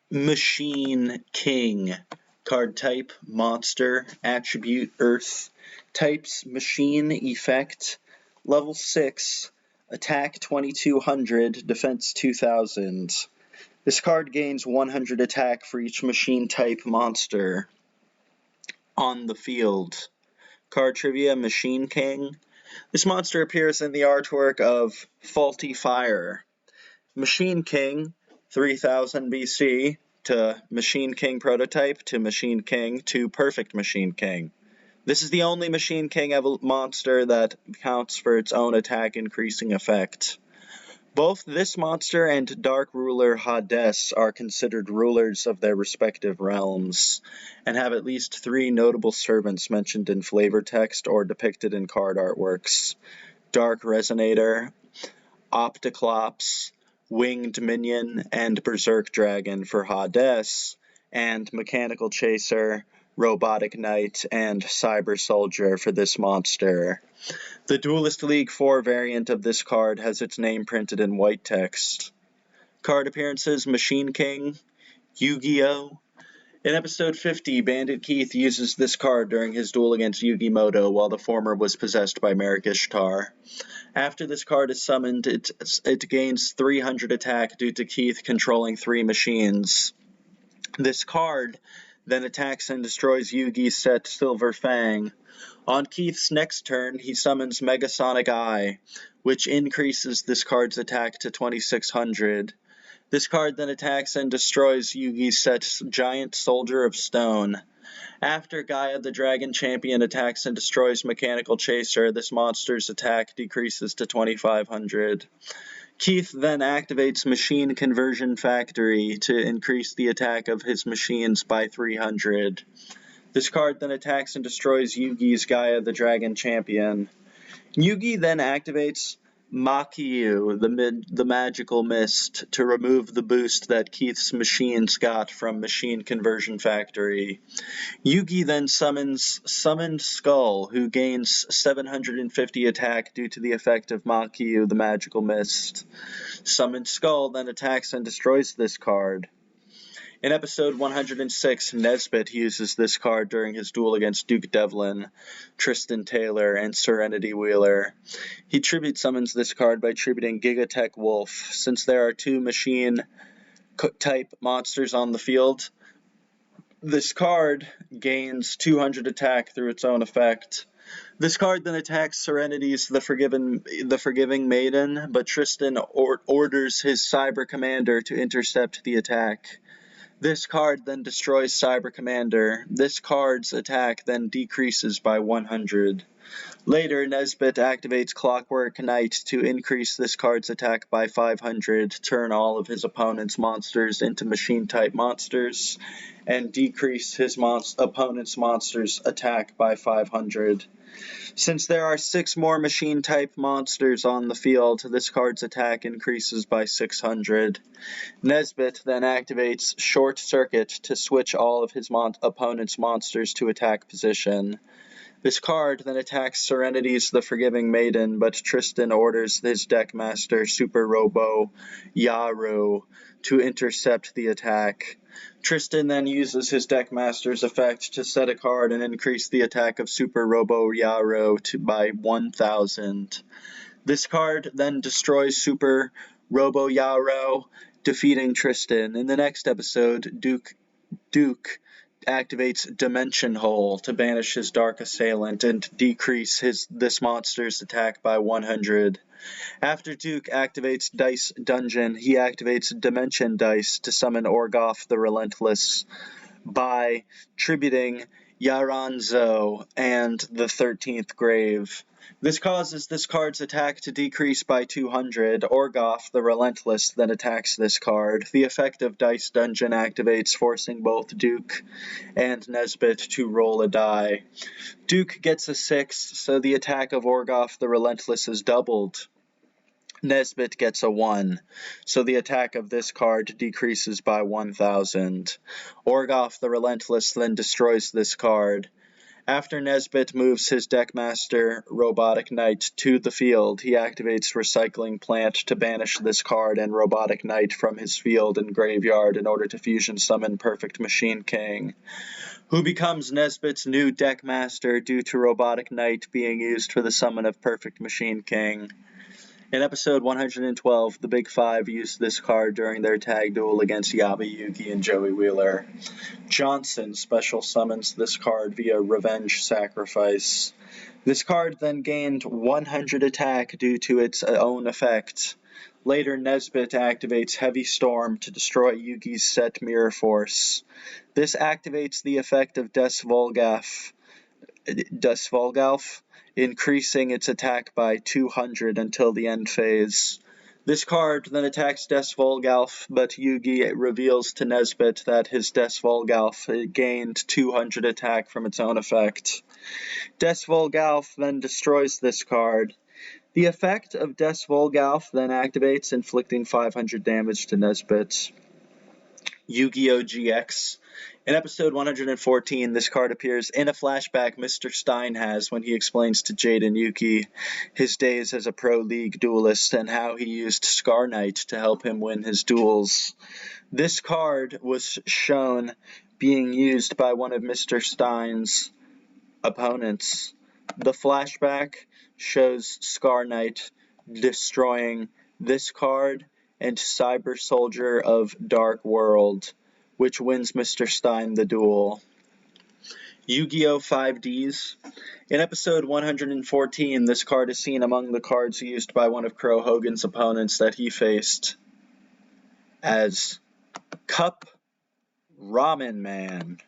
Machine King. Card type, monster, attribute, earth. Types, machine, effect. Level 6, attack 2200, defense 2000. This card gains 100 attack for each machine type monster on the field. Card trivia, Machine King. This monster appears in the artwork of Faulty Fire. Machine King, 3000 BC, to Machine King prototype, to Machine King, to Perfect Machine King. This is the only Machine King monster that counts for its own attack increasing effect. Both this monster and Dark Ruler Hades are considered rulers of their respective realms, and have at least 3 notable servants mentioned in flavor text or depicted in card artworks: Dark Resonator, Opticlops, Winged Minion, and Berserk Dragon for Hades, and Mechanical Chaser, Robotic Knight, and Cyber Soldier for this monster. The Duelist League 4 variant of this card has its name printed in white text. Card appearances, Machine King, Yu-Gi-Oh! In episode 50, Bandit Keith uses this card during his duel against Yugimoto while the former was possessed by Merrick Ishtar. After this card is summoned, it gains 300 attack due to Keith controlling 3 machines. This card then attacks and destroys Yugi's set Silver Fang. On Keith's next turn, he summons Megasonic Eye, which increases this card's attack to 2600. This card then attacks and destroys Yugi's set Giant Soldier of Stone. After Gaia the Dragon Champion attacks and destroys Mechanical Chaser, this monster's attack decreases to 2500. Keith then activates Machine Conversion Factory to increase the attack of his machines by 300. This card then attacks and destroys Yugi's Gaia the Dragon Champion. Yugi then activates Makyu, the Magical Mist, to remove the boost that Keith's machines got from Machine Conversion Factory. Yugi then summons Summoned Skull, who gains 750 attack due to the effect of Makyu, the Magical Mist. Summoned Skull then attacks and destroys this card. In episode 106, Nesbit uses this card during his duel against Duke Devlin, Tristan Taylor, and Serenity Wheeler. He tribute summons this card by tributing Gigatech Wolf. Since there are 2 machine-type monsters on the field, this card gains 200 attack through its own effect. This card then attacks Serenity's the Forgiving Maiden, but Tristan orders his Cyber Commander to intercept the attack. This card then destroys Cyber Commander. This card's attack then decreases by 100. Later, Nesbit activates Clockwork Knight to increase this card's attack by 500, turn all of his opponent's monsters into machine-type monsters, and decrease his opponent's monster's attack by 500. Since there are 6 more machine-type monsters on the field, this card's attack increases by 600. Nesbit then activates Short Circuit to switch all of his opponent's monsters to attack position. This card then attacks Serenity's the Forgiving Maiden, but Tristan orders his Deckmaster Super Robo Yaru to intercept the attack. Tristan then uses his Deckmaster's effect to set a card and increase the attack of Super Robo Yaru by 1000. This card then destroys Super Robo Yaru, defeating Tristan. In the next episode, Duke activates Dimension Hole to banish his Dark Assailant and decrease this monster's attack by 100. After Duke activates Dice Dungeon, he activates Dimension Dice to summon Orgoth the Relentless by tributing Yaranzo and the 13th Grave. This causes this card's attack to decrease by 200. Orgoth the Relentless then attacks this card. The effect of Dice Dungeon activates, forcing both Duke and Nesbit to roll a die. Duke gets a 6, so the attack of Orgoth the Relentless is doubled. Nesbit gets a 1, so the attack of this card decreases by 1000. Orgoth the Relentless then destroys this card. After Nesbit moves his Deckmaster Robotic Knight to the field, he activates Recycling Plant to banish this card and Robotic Knight from his field and graveyard in order to fusion summon Perfect Machine King, who becomes Nesbit's new Deckmaster due to Robotic Knight being used for the summon of Perfect Machine King. In episode 112, the Big Five used this card during their tag duel against Yabi, Yugi, and Joey Wheeler. Johnson special summons this card via Revenge Sacrifice. This card then gained 100 attack due to its own effect. Later, Nesbit activates Heavy Storm to destroy Yugi's set Mirror Force. This activates the effect of Des Volgalf, increasing its attack by 200 until the end phase. This card then attacks Des Volgalf, but Yugi reveals to Nesbit that his Des Volgalf gained 200 attack from its own effect. Des Volgalf then destroys this card. The effect of Des Volgalf then activates, inflicting 500 damage to Nesbit. Yu-Gi-Oh! GX. In episode 114, this card appears in a flashback Mr. Stein has when he explains to Jade and Yuki his days as a pro league duelist and how he used Scar Knight to help him win his duels. This card was shown being used by one of Mr. Stein's opponents. The flashback shows Scar Knight destroying this card and Cyber Soldier of Dark World, which wins Mr. Stein the duel. Yu-Gi-Oh! 5Ds. In episode 114, this card is seen among the cards used by one of Crow Hogan's opponents that he faced as Cup Ramen Man.